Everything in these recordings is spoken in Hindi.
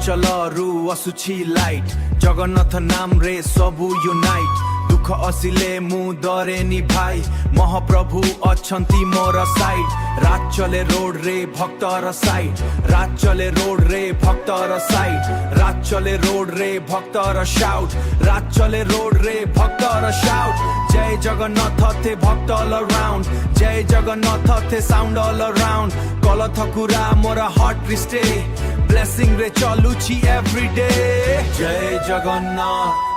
चंचलरू असुछि लाइट जगन्नाथ नाम रे सबु यूनाइट दुख असिले मु डरेनी भाई महाप्रभु अछंती मोर साइड रात चले रोड रे भक्तर साइड रात चले रोड रे भक्तर साइड रात चले रोड रे भक्तर शाउट रात चले रोड रे भक्तर शाउट जय जगन्नाथ थे भक्त ऑल अराउंड जय जगन्नाथ थे साउंड ऑल अराउंड कलथ कुरा मोर हार्ट रिस्टे ब्लेसिंग रे चलुछि एवरीडे जय जगन्नाथ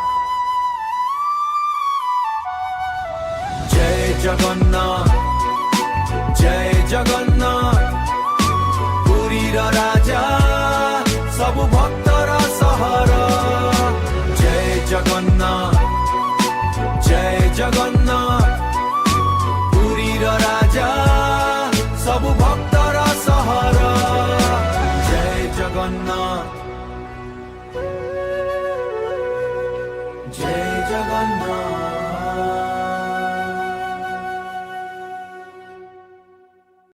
जय जगन्नाथ जय जगन्नाथ पुरी रा राजा सब भक्तर सहर जय जगन्नाथ जय जगन्नाथ पुरी रा राजा सब भक्तर सहर जय जगन्नाथ जय जगन्नाथ